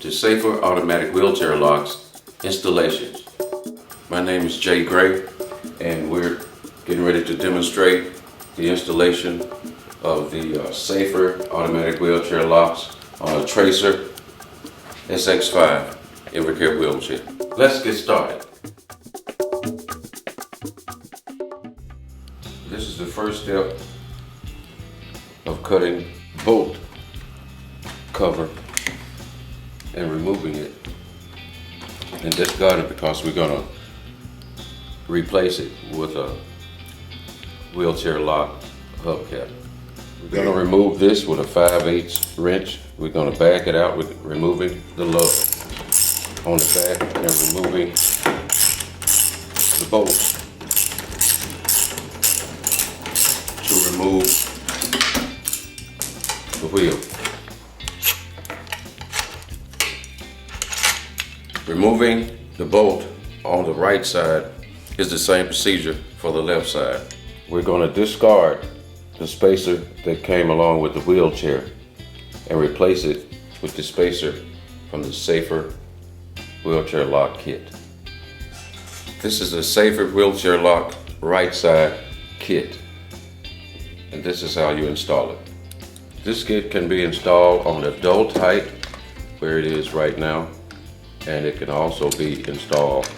to Safer Automatic Wheelchair Locks installations. My name is Jay Gray, and we're getting ready to demonstrate the installation of the Safer Automatic Wheelchair Locks on a Tracer SX5 Evercare wheelchair. Let's get started. This is the first step of cutting bolt cover and removing it and discard it, because we're going to replace it with a wheelchair lock hubcap. We're going to remove this with a 5/8 wrench. We're going to back it out with removing the lug on the back and removing the bolts to remove the wheel. Removing the bolt on the right side is the same procedure for the left side. We're going to discard the spacer that came along with the wheelchair and replace it with the spacer from the Safer Wheelchair Lock Kit. This is a Safer Wheelchair Lock right side kit, and this is how you install it. This kit can be installed on adult height, where it is right now, and it can also be installed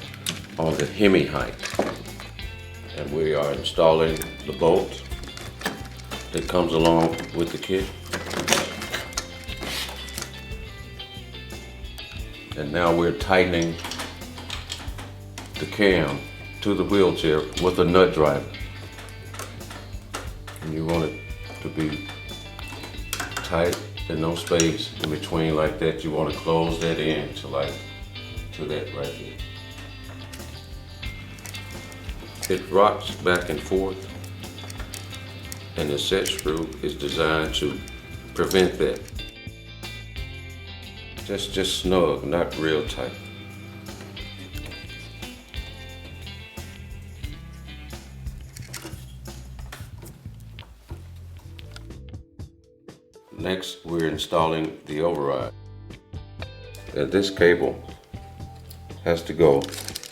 on the Hemi height. And we are installing the bolt that comes along with the kit. And now we're tightening the cam to the wheelchair with a nut driver. And you want it to be tight and no space in between like that. You want to close that in to that right here. It rocks back and forth, and the set screw is designed to prevent that. Just snug, not real tight. Next, we're installing the override. And this cable has to go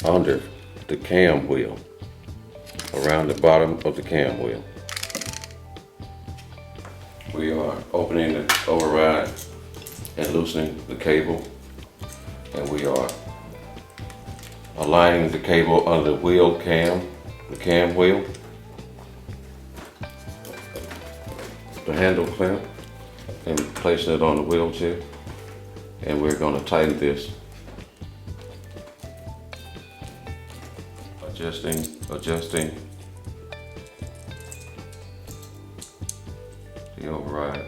under the cam wheel, around the bottom of the cam wheel. We are opening the override and loosening the cable, and we are aligning the cable under the wheel cam, the cam wheel, the handle clamp, and placing it on the wheelchair. And we're going to tighten this, adjusting the override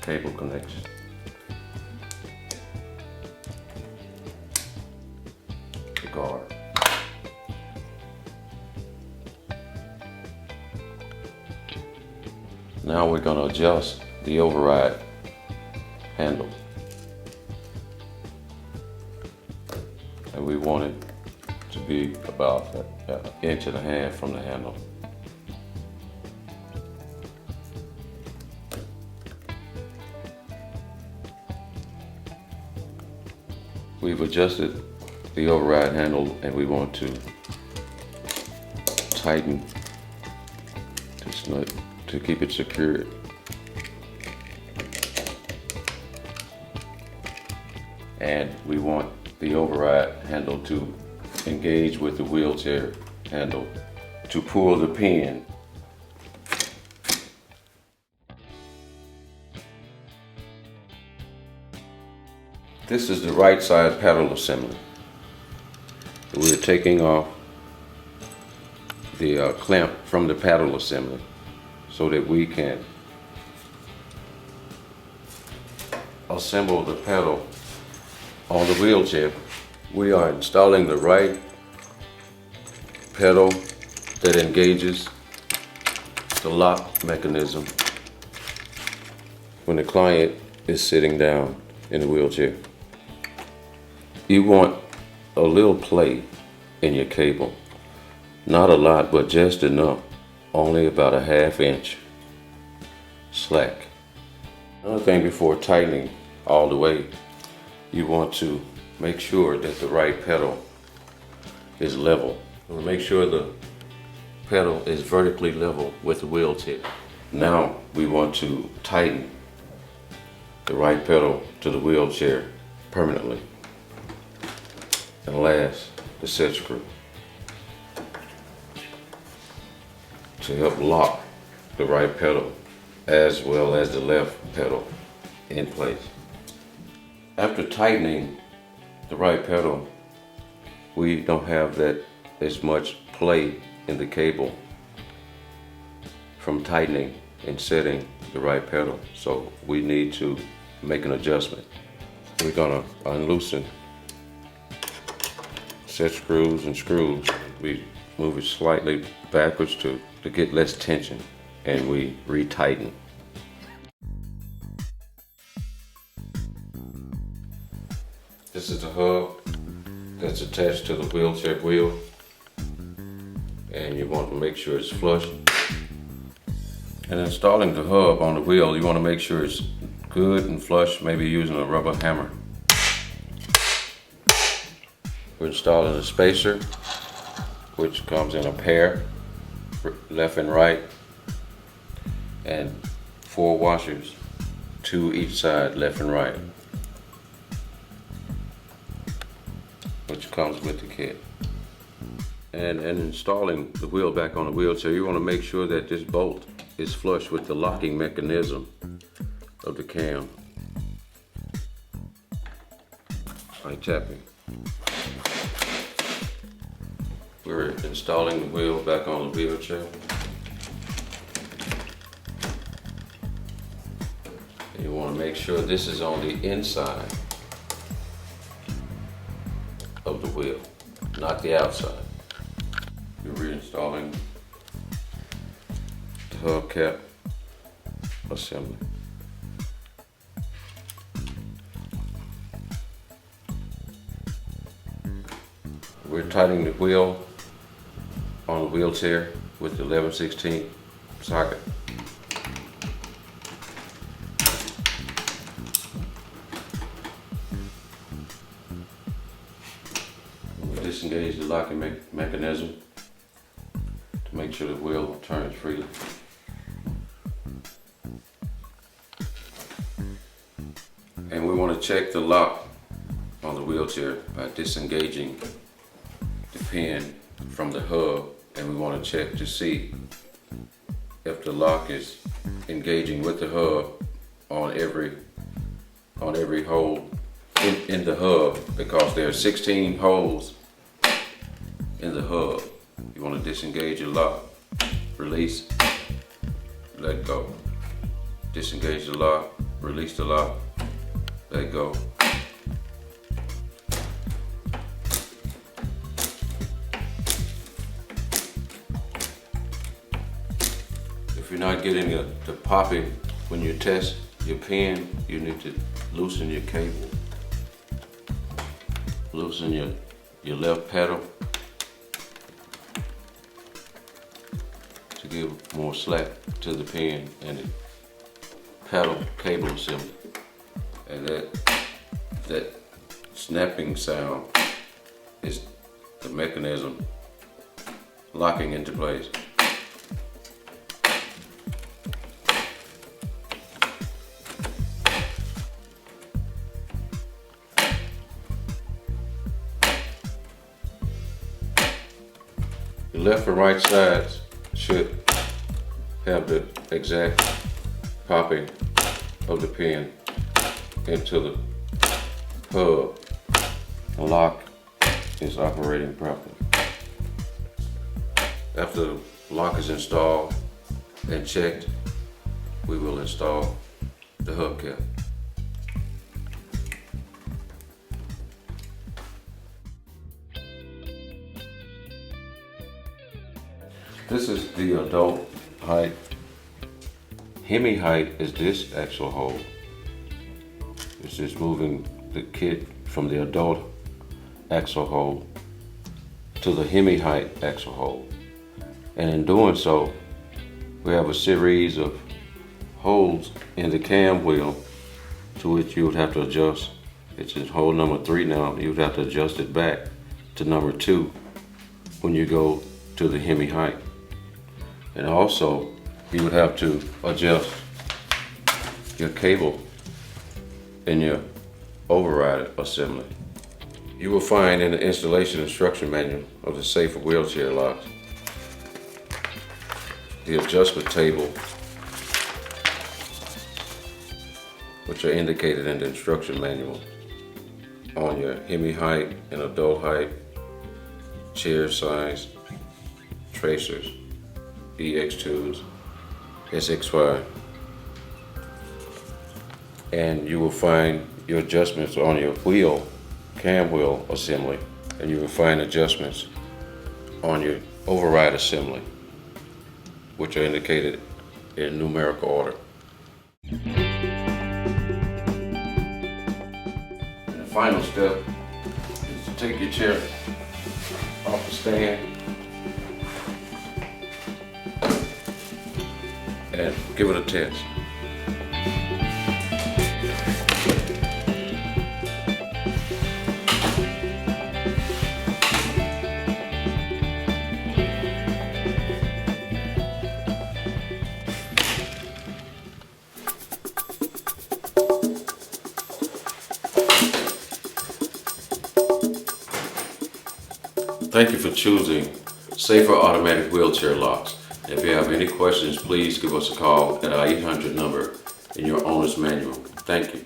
cable connection. The guard. Now we're going to adjust the override handle. And we want it to be about an inch and a half from the handle. We've adjusted the override handle, and we want to tighten this nut to keep it secured. And we want the override handle to engage with the wheelchair handle to pull the pin. This is the right side paddle assembly. We're taking off the clamp from the paddle assembly so that we can assemble the pedal on the wheelchair. We are installing the right pedal that engages the lock mechanism when the client is sitting down in the wheelchair. You want a little play in your cable. Not a lot, but just enough. Only about a 1/2 inch slack. Another thing before tightening all the way you want to make sure that the right pedal is level. You want to make sure the pedal is vertically level with the wheel tip. Now we want to tighten the right pedal to the wheelchair permanently. And last, the set screw to help lock the right pedal as well as the left pedal in place. After tightening the right pedal, we don't have that as much play in the cable from tightening and setting the right pedal, so we need to make an adjustment. We're gonna unloosen set screws and screws. We move it slightly backwards to get less tension, and we retighten. This is the hub that's attached to the wheelchair wheel, and you want to make sure it's flush. And installing the hub on the wheel, you want to make sure it's good and flush, maybe using a rubber hammer. We're installing a spacer, which comes in a pair, left and right, and 4 washers, 2 each side, left and right, which comes with the kit. And installing the wheel back on the wheelchair, you want to make sure that this bolt is flush with the locking mechanism of the cam by tapping. We're installing the wheel back on the wheelchair. And you want to make sure this is on the inside of the wheel, not the outside. You're reinstalling the hubcap assembly. We're tightening the wheel on the wheelchair with the 11/16 socket. We disengage the locking mechanism to make sure the wheel turns freely. And we want to check the lock on the wheelchair by disengaging the pin from the hub, and we want to check to see if the lock is engaging with the hub on every hole in the hub, because there are 16 holes in the hub. You want to disengage your lock, release, let go. Disengage the lock, release the lock, let go. If you're not getting the popping when you test your pin, you need to loosen your cable. Loosen your left pedal to give more slack to the pin and the pedal cable assembly. And that snapping sound is the mechanism locking into place. The left and right sides should have the exact popping of the pin into the hub. The lock is operating properly. After the lock is installed and checked, we will install the hubcap. This is the adult height. Hemi height is this axle hole. It's just moving the kit from the adult axle hole to the hemi height axle hole. And in doing so, we have a series of holes in the cam wheel to which you would have to adjust It's in hole number 3 now. You would have to adjust it back to number 2 when you go to the Hemi height. And also, you would have to adjust your cable in your override assembly. You will find in the installation instruction manual of the Safer wheelchair locks the adjustment table, which are indicated in the instruction manual, on your Hemi height and adult height, chair size, tracers, EX2s, SX5. And you will find your adjustments on your cam wheel assembly, and you will find adjustments on your override assembly, which are indicated in numerical order. And the final step is to take your chair off the stand and give it a test. Thank you for choosing Safer automatic wheelchair locks. If you have any questions, please give us a call at our 800 number in your owner's manual. Thank you.